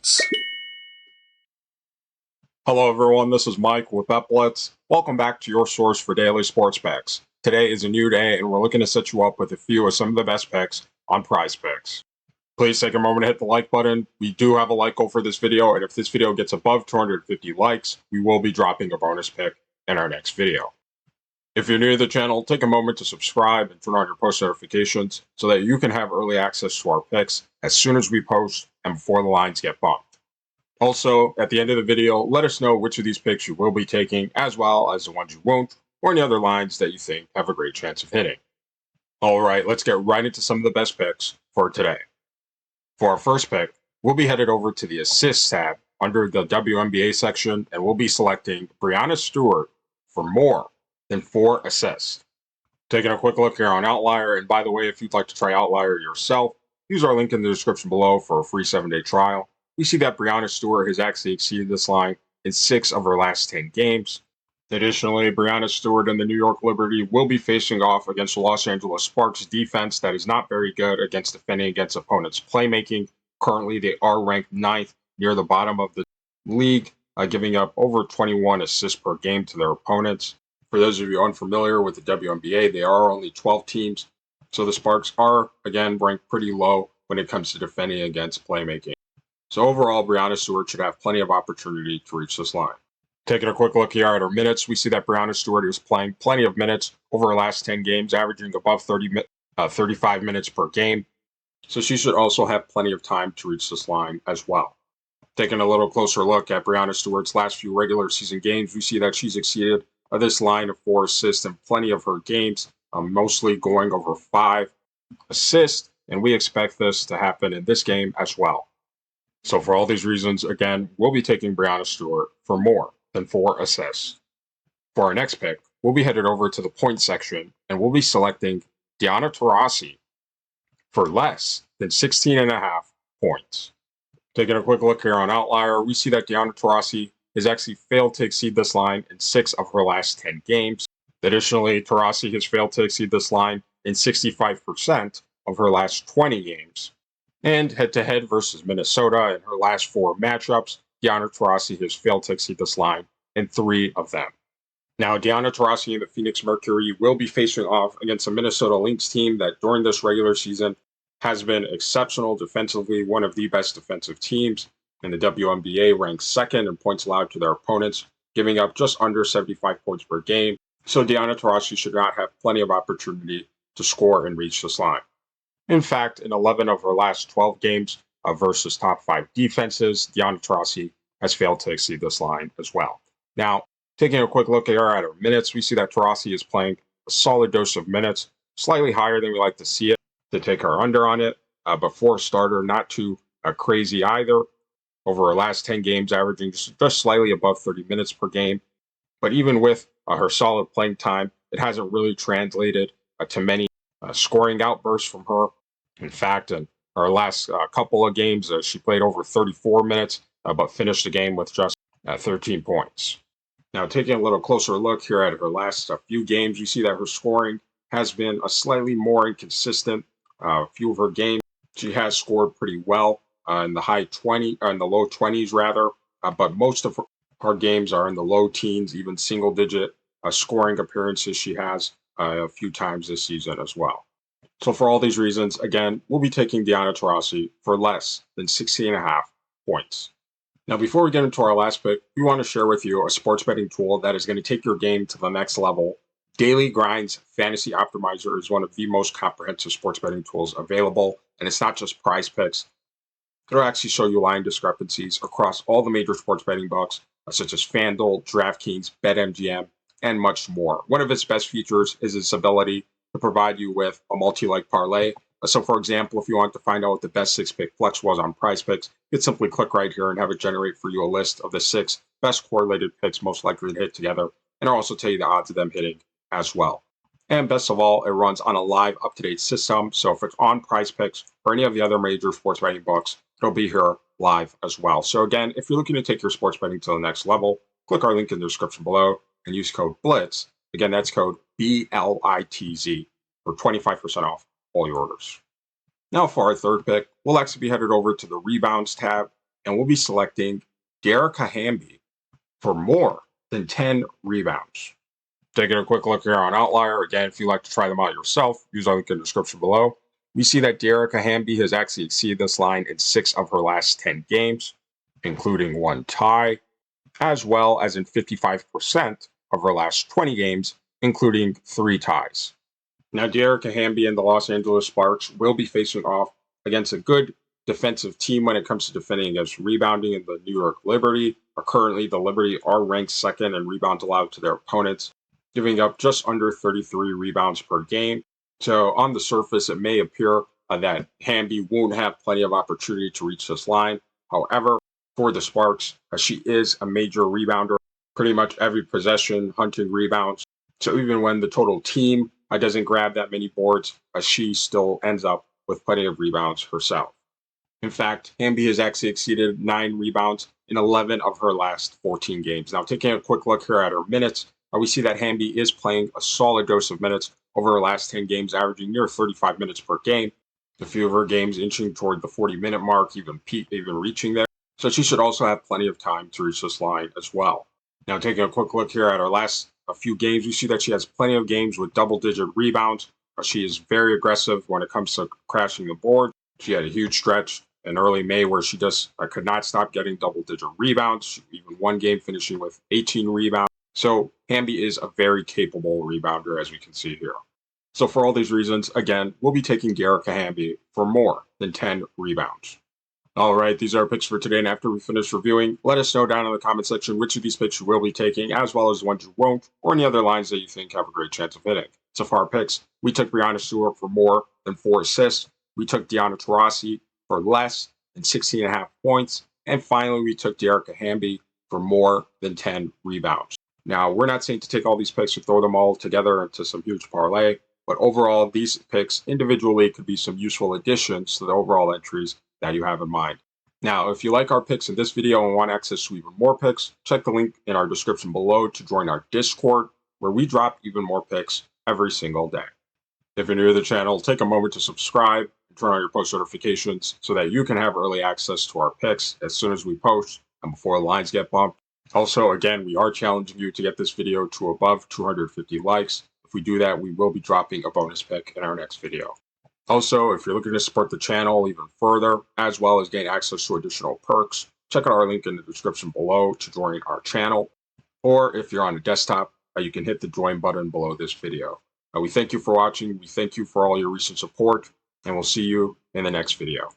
Blitz. Hello everyone, this is Mike with Bet Blitz. Welcome back to your source for daily sports picks. Today is a new day and we're looking to set you up with a few of some of the best picks on PrizePicks. Please take a moment to hit the like button. We do have a like goal for this video, and if this video gets above 250 likes, we will be dropping a bonus pick in our next video. If you're new to the channel, take a moment to subscribe and turn on your post notifications so that you can have early access to our picks as soon as we post and before the lines get bumped. Also, at the end of the video, let us know which of these picks you will be taking, as well as the ones you won't, or any other lines that you think have a great chance of hitting. Alright, let's get right into some of the best picks for today. For our first pick, we'll be headed over to the Assists tab under the WNBA section, and we'll be selecting Breanna Stewart for more than 4 assists. Taking a quick look here on Outlier, and by the way, if you'd like to try Outlier yourself, use our link in the description below for a free 7-day trial. We see that Breanna Stewart has actually exceeded this line in 6 of her last 10 games. Additionally, Breanna Stewart and the New York Liberty will be facing off against the Los Angeles Sparks defense that is not very good against defending against opponents' playmaking. Currently, they are ranked 9th near the bottom of the league, giving up over 21 assists per game to their opponents. For those of you unfamiliar with the WNBA, there are only 12 teams, so the Sparks are, again, ranked pretty low when it comes to defending against playmaking. So overall, Breanna Stewart should have plenty of opportunity to reach this line. Taking a quick look here at her minutes, we see that Breanna Stewart is playing plenty of minutes over her last 10 games, averaging above 35 minutes per game. So she should also have plenty of time to reach this line as well. Taking a little closer look at Breanna Stewart's last few regular season games, we see that she's exceeded this line of 4 assists in plenty of her games, mostly going over 5 assists, and we expect this to happen in this game as well. So for all these reasons, again, we'll be taking Breanna Stewart for more than 4 assists. For our next pick, we'll be headed over to the points section, and we'll be selecting Taurasi for less than 16.5 points. Taking a quick look here on Outlier, we see that Taurasi has actually failed to exceed this line in 6 of her last 10 games. Additionally, Taurasi has failed to exceed this line in 65% of her last 20 games. And head-to-head versus Minnesota in her last 4 matchups, Taurasi has failed to exceed this line in 3 of them. Now, Taurasi and the Phoenix Mercury will be facing off against a Minnesota Lynx team that during this regular season has been exceptional defensively, one of the best defensive teams in the WNBA, ranked 2nd in points allowed to their opponents, giving up just under 75 points per game. So Taurasi should not have plenty of opportunity to score and reach this line. In fact, in 11 of her last 12 games versus top 5 defenses, Taurasi has failed to exceed this line as well. Now, taking a quick look here at her minutes, we see that Taurasi is playing a solid dose of minutes, slightly higher than we like to see it, to take her under on it, but for a starter, not too crazy either. Over her last 10 games, averaging just slightly above 30 minutes per game. But even with her solid playing time, it hasn't really translated to many scoring outbursts from her. In fact, in her last couple of games, she played over 34 minutes, but finished the game with just 13 points. Now, taking a little closer look here at her last few games, you see that her scoring has been a slightly more inconsistent. A few of her games, she has scored pretty well in the low 20s rather, but most of her games are in the low teens, even single-digit scoring appearances she has a few times this season as well. So for all these reasons, again, we'll be taking Taurasi for less than 16.5 points. Now, before we get into our last pick, we want to share with you a sports betting tool that is going to take your game to the next level. Daily Grinds Fantasy Optimizer is one of the most comprehensive sports betting tools available, and it's not just PrizePicks. It'll actually show you line discrepancies across all the major sports betting books, such as FanDuel, DraftKings, BetMGM, and much more. One of its best features is its ability to provide you with a multi-leg parlay. So, for example, if you want to find out what the best 6-pick flex was on PrizePicks, you can simply click right here and have it generate for you a list of the 6 best correlated picks most likely to hit together, and it'll also tell you the odds of them hitting as well. And best of all, it runs on a live, up-to-date system. So if it's on PrizePicks or any of the other major sports betting books, it'll be here live as well. So again, if you're looking to take your sports betting to the next level, click our link in the description below and use code BLITZ. Again, that's code BLITZ for 25% off all your orders. Now for our third pick, we'll actually be headed over to the Rebounds tab and we'll be selecting Derek Hamby for more than 10 rebounds. Taking a quick look here on Outlier. Again, if you'd like to try them out yourself, use our link in the description below. We see that Derek Hamby has actually exceeded this line in 6 of her last 10 games, including 1 tie, as well as in 55% of her last 20 games, including 3 ties. Now, Derek Hamby and the Los Angeles Sparks will be facing off against a good defensive team when it comes to defending against rebounding, and the New York Liberty are currently, the Liberty are ranked second in rebounds allowed to their opponents, giving up just under 33 rebounds per game. So on the surface, it may appear that Hamby won't have plenty of opportunity to reach this line. However, for the Sparks, she is a major rebounder, pretty much every possession, hunting rebounds. So even when the total team doesn't grab that many boards, she still ends up with plenty of rebounds herself. In fact, Hamby has actually exceeded 9 rebounds in 11 of her last 14 games. Now, taking a quick look here at her minutes, we see that Hamby is playing a solid dose of minutes over her last 10 games, averaging near 35 minutes per game. A few of her games inching toward the 40-minute mark, even reaching there. So she should also have plenty of time to reach this line as well. Now, taking a quick look here at her last few games, we see that she has plenty of games with double-digit rebounds. She is very aggressive when it comes to crashing the board. She had a huge stretch in early May where she just could not stop getting double-digit rebounds, even one game finishing with 18 rebounds. So Hamby is a very capable rebounder, as we can see here. So for all these reasons, again, we'll be taking Derek Hamby for more than 10 rebounds. All right, these are our picks for today, and after we finish reviewing, let us know down in the comment section which of these picks you will be taking, as well as the ones you won't, or any other lines that you think have a great chance of hitting. So for our picks, we took Breanna Stewart for more than 4 assists, we took Taurasi for less than 16.5 points, and finally we took Derek Hamby for more than 10 rebounds. Now, we're not saying to take all these picks and throw them all together into some huge parlay, but overall, these picks individually could be some useful additions to the overall entries that you have in mind. Now, if you like our picks in this video and want access to even more picks, check the link in our description below to join our Discord, where we drop even more picks every single day. If you're new to the channel, take a moment to subscribe and turn on your post notifications so that you can have early access to our picks as soon as we post and before the lines get bumped. Also, again, we are challenging you to get this video to above 250 likes. If we do that, we will be dropping a bonus pick in our next video. Also, if you're looking to support the channel even further, as well as gain access to additional perks, check out our link in the description below to join our channel. Or if you're on a desktop, you can hit the join button below this video. We thank you for watching. We thank you for all your recent support, and we'll see you in the next video.